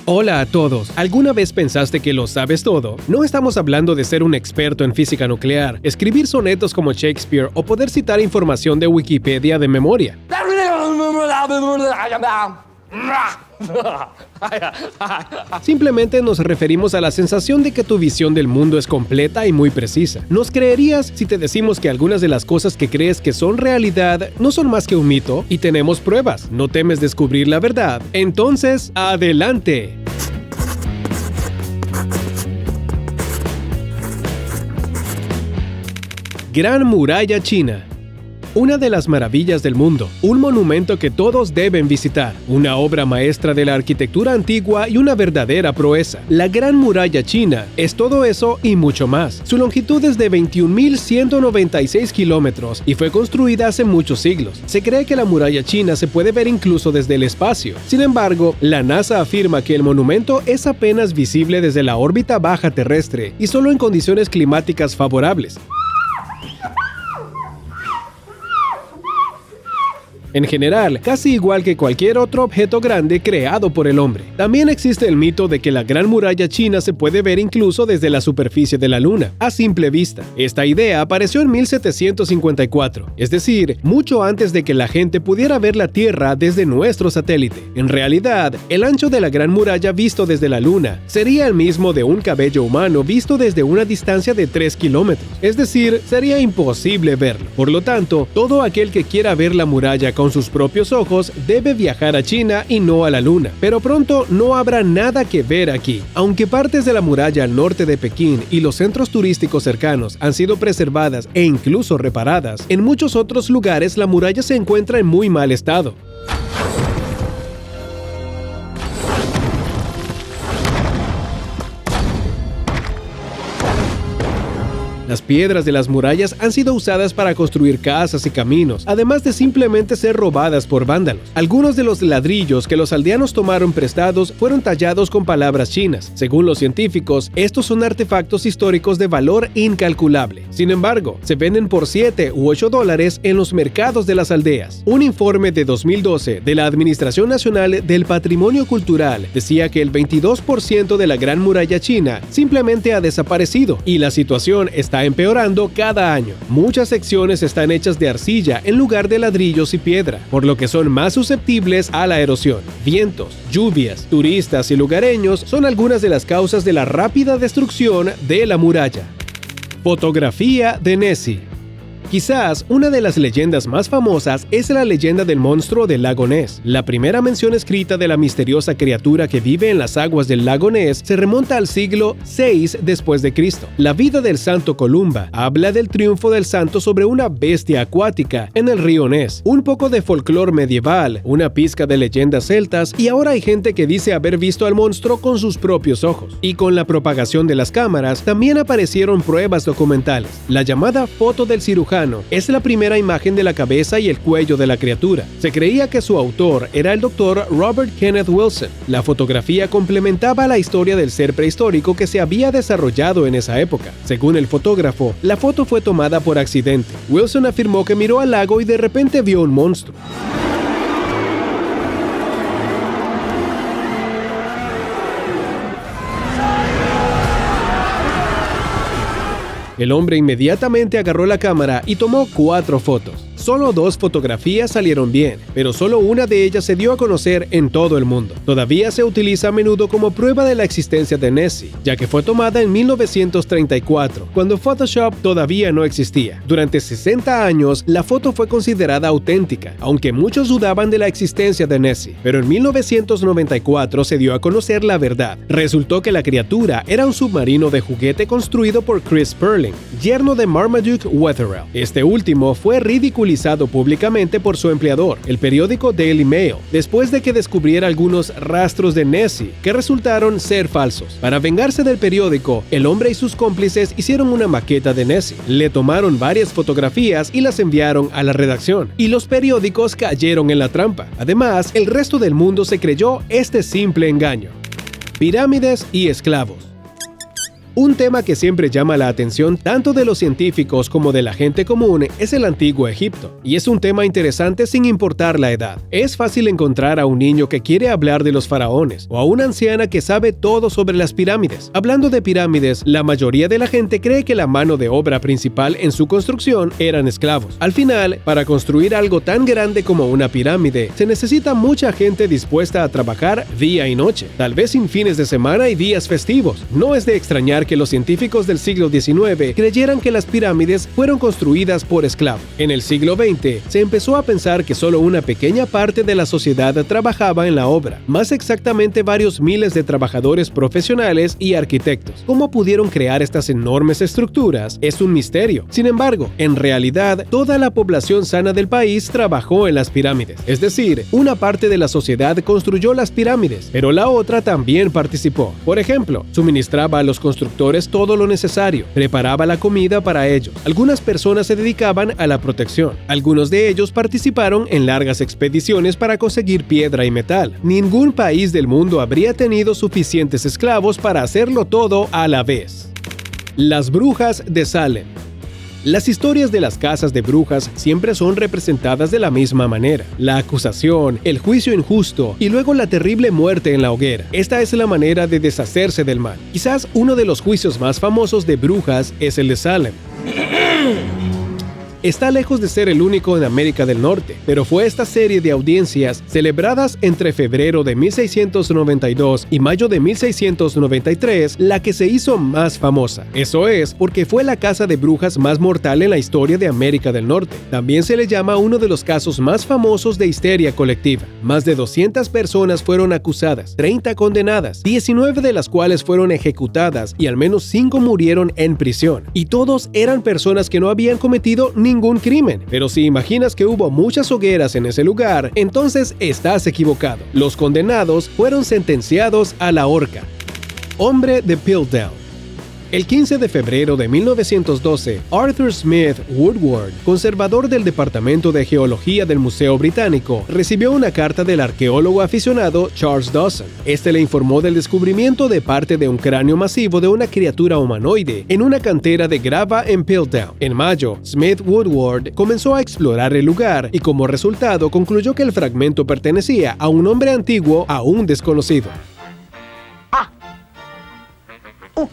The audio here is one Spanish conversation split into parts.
Hola a todos. ¿Alguna vez pensaste que lo sabes todo? No estamos hablando de ser un experto en física nuclear, escribir sonetos como Shakespeare o poder citar información de Wikipedia de memoria. Simplemente nos referimos a la sensación de que tu visión del mundo es completa y muy precisa. ¿Nos creerías si te decimos que algunas de las cosas que crees que son realidad no son más que un mito? Y tenemos pruebas. ¿No temes descubrir la verdad? Entonces, ¡adelante! Gran Muralla China. Una de las maravillas del mundo, un monumento que todos deben visitar, una obra maestra de la arquitectura antigua y una verdadera proeza. La Gran Muralla China es todo eso y mucho más. Su longitud es de 21.196 kilómetros y fue construida hace muchos siglos. Se cree que la muralla china se puede ver incluso desde el espacio. Sin embargo, la NASA afirma que el monumento es apenas visible desde la órbita baja terrestre y solo en condiciones climáticas favorables. En general, casi igual que cualquier otro objeto grande creado por el hombre. También existe el mito de que la Gran Muralla China se puede ver incluso desde la superficie de la Luna, a simple vista. Esta idea apareció en 1754, es decir, mucho antes de que la gente pudiera ver la Tierra desde nuestro satélite. En realidad, el ancho de la Gran Muralla visto desde la Luna sería el mismo de un cabello humano visto desde una distancia de 3 kilómetros, es decir, sería imposible verlo. Por lo tanto, todo aquel que quiera ver la muralla con sus propios ojos debe viajar a China y no a la Luna. Pero pronto no habrá nada que ver aquí. Aunque partes de la muralla al norte de Pekín y los centros turísticos cercanos han sido preservadas e incluso reparadas, en muchos otros lugares la muralla se encuentra en muy mal estado. Las piedras de las murallas han sido usadas para construir casas y caminos, además de simplemente ser robadas por vándalos. Algunos de los ladrillos que los aldeanos tomaron prestados fueron tallados con palabras chinas. Según los científicos, estos son artefactos históricos de valor incalculable. Sin embargo, se venden por $7 u $8 en los mercados de las aldeas. Un informe de 2012 de la Administración Nacional del Patrimonio Cultural decía que el 22% de la Gran Muralla China simplemente ha desaparecido y la situación está empeorando cada año. Muchas secciones están hechas de arcilla en lugar de ladrillos y piedra, por lo que son más susceptibles a la erosión. Vientos, lluvias, turistas y lugareños son algunas de las causas de la rápida destrucción de la muralla. Fotografía de Nessie. Quizás una de las leyendas más famosas es la leyenda del monstruo del lago Ness. La primera mención escrita de la misteriosa criatura que vive en las aguas del lago Ness se remonta al siglo VI después de Cristo. La vida del santo Columba habla del triunfo del santo sobre una bestia acuática en el río Ness. Un poco de folclore medieval, una pizca de leyendas celtas y ahora hay gente que dice haber visto al monstruo con sus propios ojos. Y con la propagación de las cámaras también aparecieron pruebas documentales. La llamada foto del cirujano es la primera imagen de la cabeza y el cuello de la criatura. Se creía que su autor era el Dr. Robert Kenneth Wilson. La fotografía complementaba la historia del ser prehistórico que se había desarrollado en esa época. Según el fotógrafo, la foto fue tomada por accidente. Wilson afirmó que miró al lago y de repente vio un monstruo. El hombre inmediatamente agarró la cámara y tomó 4 fotos. Solo 2 fotografías salieron bien, pero solo una de ellas se dio a conocer en todo el mundo. Todavía se utiliza a menudo como prueba de la existencia de Nessie, ya que fue tomada en 1934, cuando Photoshop todavía no existía. Durante 60 años, la foto fue considerada auténtica, aunque muchos dudaban de la existencia de Nessie. Pero en 1994 se dio a conocer la verdad. Resultó que la criatura era un submarino de juguete construido por Chris Sperling, yerno de Marmaduke Wetherell. Este último fue ridiculizado públicamente por su empleador, el periódico Daily Mail, después de que descubriera algunos rastros de Nessie que resultaron ser falsos. Para vengarse del periódico, el hombre y sus cómplices hicieron una maqueta de Nessie, le tomaron varias fotografías y las enviaron a la redacción, y los periódicos cayeron en la trampa. Además, el resto del mundo se creyó este simple engaño. Pirámides y esclavos. Un tema que siempre llama la atención tanto de los científicos como de la gente común es el antiguo Egipto, y es un tema interesante sin importar la edad. Es fácil encontrar a un niño que quiere hablar de los faraones, o a una anciana que sabe todo sobre las pirámides. Hablando de pirámides, la mayoría de la gente cree que la mano de obra principal en su construcción eran esclavos. Al final, para construir algo tan grande como una pirámide, se necesita mucha gente dispuesta a trabajar día y noche, tal vez sin fines de semana y días festivos. No es de extrañar que los científicos del siglo XIX creyeran que las pirámides fueron construidas por esclavos. En el siglo XX se empezó a pensar que solo una pequeña parte de la sociedad trabajaba en la obra, más exactamente varios miles de trabajadores profesionales y arquitectos. ¿Cómo pudieron crear estas enormes estructuras? Es un misterio. Sin embargo, en realidad, toda la población sana del país trabajó en las pirámides. Es decir, una parte de la sociedad construyó las pirámides, pero la otra también participó. Por ejemplo, suministraba a los constructores todo lo necesario, preparaba la comida para ellos. Algunas personas se dedicaban a la protección. Algunos de ellos participaron en largas expediciones para conseguir piedra y metal. Ningún país del mundo habría tenido suficientes esclavos para hacerlo todo a la vez. Las brujas de Salem. Las historias de las casas de brujas siempre son representadas de la misma manera. La acusación, el juicio injusto y luego la terrible muerte en la hoguera. Esta es la manera de deshacerse del mal. Quizás uno de los juicios más famosos de brujas es el de Salem. Está lejos de ser el único en América del Norte, pero fue esta serie de audiencias celebradas entre febrero de 1692 y mayo de 1693 la que se hizo más famosa. Eso es, porque fue la casa de brujas más mortal en la historia de América del Norte. También se le llama uno de los casos más famosos de histeria colectiva. Más de 200 personas fueron acusadas, 30 condenadas, 19 de las cuales fueron ejecutadas y al menos 5 murieron en prisión. Y todos eran personas que no habían cometido ningún crimen. Pero si imaginas que hubo muchas hogueras en ese lugar, entonces estás equivocado. Los condenados fueron sentenciados a la horca. Hombre de Piltdown. El 15 de febrero de 1912, Arthur Smith Woodward, conservador del Departamento de Geología del Museo Británico, recibió una carta del arqueólogo aficionado Charles Dawson. Este le informó del descubrimiento de parte de un cráneo masivo de una criatura humanoide en una cantera de grava en Piltdown. En mayo, Smith Woodward comenzó a explorar el lugar y como resultado concluyó que el fragmento pertenecía a un hombre antiguo aún desconocido.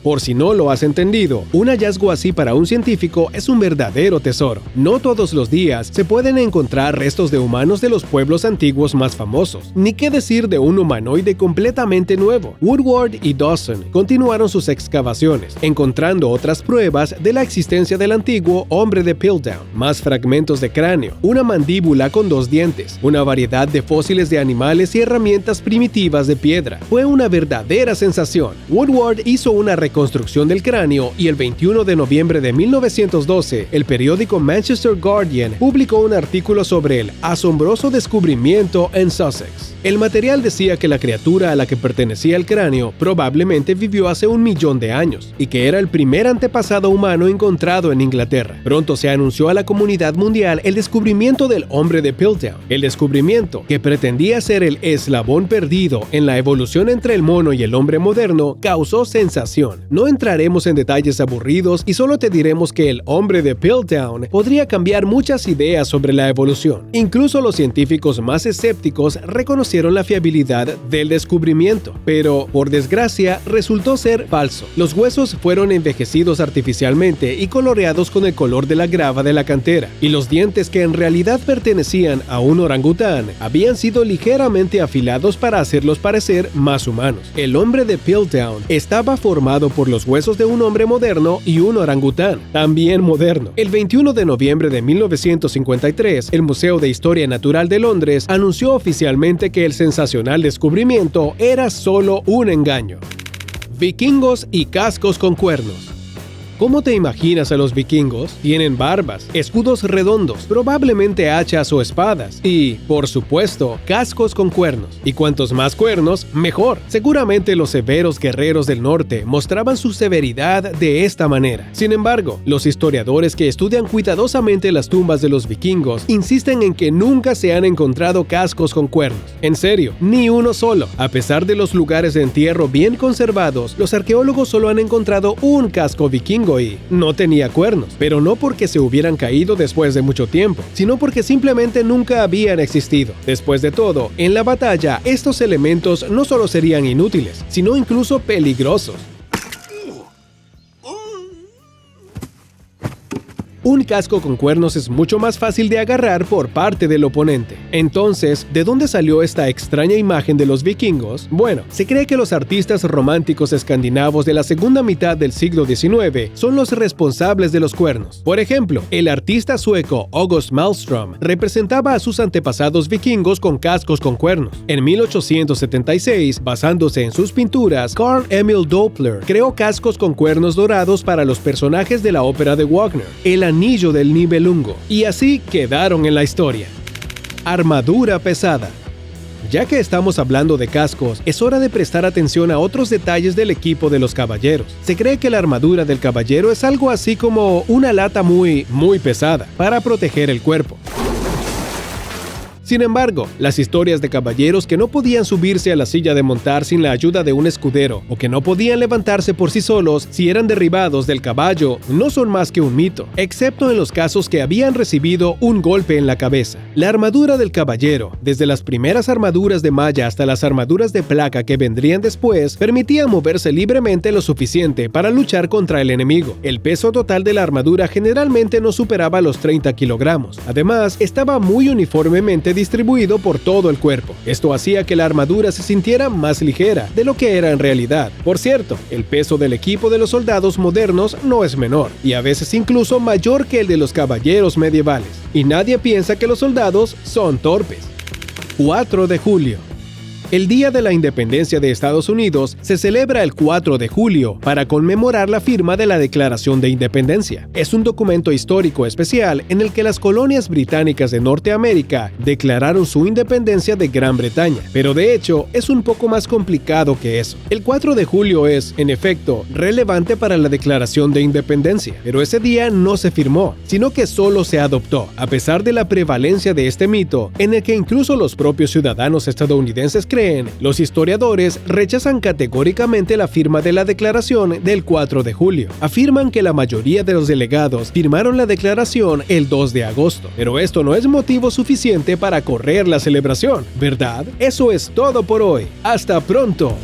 Por si no lo has entendido, un hallazgo así para un científico es un verdadero tesoro. No todos los días se pueden encontrar restos de humanos de los pueblos antiguos más famosos, ni qué decir de un humanoide completamente nuevo. Woodward y Dawson continuaron sus excavaciones, encontrando otras pruebas de la existencia del antiguo hombre de Piltdown, más fragmentos de cráneo, una mandíbula con 2 dientes, una variedad de fósiles de animales y herramientas primitivas de piedra. Fue una verdadera sensación. Woodward hizo una reconstrucción del cráneo y el 21 de noviembre de 1912, el periódico Manchester Guardian publicó un artículo sobre el asombroso descubrimiento en Sussex. El material decía que la criatura a la que pertenecía el cráneo probablemente vivió hace 1 millón de años y que era el primer antepasado humano encontrado en Inglaterra. Pronto se anunció a la comunidad mundial el descubrimiento del hombre de Piltdown. El descubrimiento, que pretendía ser el eslabón perdido en la evolución entre el mono y el hombre moderno, causó sensación. No entraremos en detalles aburridos y solo te diremos que el hombre de Piltdown podría cambiar muchas ideas sobre la evolución. Incluso los científicos más escépticos reconocieron la fiabilidad del descubrimiento, pero por desgracia resultó ser falso. Los huesos fueron envejecidos artificialmente y coloreados con el color de la grava de la cantera, y los dientes que en realidad pertenecían a un orangután habían sido ligeramente afilados para hacerlos parecer más humanos. El hombre de Piltdown estaba formado por los huesos de un hombre moderno y un orangután, también moderno. El 21 de noviembre de 1953, el Museo de Historia Natural de Londres anunció oficialmente que el sensacional descubrimiento era solo un engaño. Vikingos y cascos con cuernos. ¿Cómo te imaginas a los vikingos? Tienen barbas, escudos redondos, probablemente hachas o espadas y, por supuesto, cascos con cuernos. Y cuantos más cuernos, mejor. Seguramente los severos guerreros del norte mostraban su severidad de esta manera. Sin embargo, los historiadores que estudian cuidadosamente las tumbas de los vikingos insisten en que nunca se han encontrado cascos con cuernos. En serio, ni uno solo. A pesar de los lugares de entierro bien conservados, los arqueólogos solo han encontrado un casco vikingo y no tenía cuernos, pero no porque se hubieran caído después de mucho tiempo, sino porque simplemente nunca habían existido. Después de todo, en la batalla, estos elementos no solo serían inútiles, sino incluso peligrosos. Un casco con cuernos es mucho más fácil de agarrar por parte del oponente. Entonces, ¿de dónde salió esta extraña imagen de los vikingos? Bueno, se cree que los artistas románticos escandinavos de la segunda mitad del siglo XIX son los responsables de los cuernos. Por ejemplo, el artista sueco August Malmström representaba a sus antepasados vikingos con cascos con cuernos. En 1876, basándose en sus pinturas, Carl Emil Doppler creó cascos con cuernos dorados para los personajes de la ópera de Wagner, El Anillo del Nibelungo, y así quedaron en la historia. Armadura pesada. Ya que estamos hablando de cascos, es hora de prestar atención a otros detalles del equipo de los caballeros. Se cree que la armadura del caballero es algo así como una lata muy pesada para proteger el cuerpo. Sin embargo, las historias de caballeros que no podían subirse a la silla de montar sin la ayuda de un escudero o que no podían levantarse por sí solos si eran derribados del caballo no son más que un mito, excepto en los casos que habían recibido un golpe en la cabeza. La armadura del caballero, desde las primeras armaduras de malla hasta las armaduras de placa que vendrían después, permitía moverse libremente lo suficiente para luchar contra el enemigo. El peso total de la armadura generalmente no superaba los 30 kilogramos. Además, estaba muy uniformemente distribuido por todo el cuerpo. Esto hacía que la armadura se sintiera más ligera de lo que era en realidad. Por cierto, el peso del equipo de los soldados modernos no es menor, y a veces incluso mayor que el de los caballeros medievales. Y nadie piensa que los soldados son torpes. 4 de julio. El Día de la Independencia de Estados Unidos se celebra el 4 de julio para conmemorar la firma de la Declaración de Independencia. Es un documento histórico especial en el que las colonias británicas de Norteamérica declararon su independencia de Gran Bretaña, pero de hecho es un poco más complicado que eso. El 4 de julio es, en efecto, relevante para la Declaración de Independencia, pero ese día no se firmó, sino que solo se adoptó, a pesar de la prevalencia de este mito, en el que incluso los propios ciudadanos estadounidenses creen. Los historiadores rechazan categóricamente la firma de la declaración del 4 de julio. Afirman que la mayoría de los delegados firmaron la declaración el 2 de agosto. Pero esto no es motivo suficiente para correr la celebración, ¿verdad? Eso es todo por hoy. ¡Hasta pronto!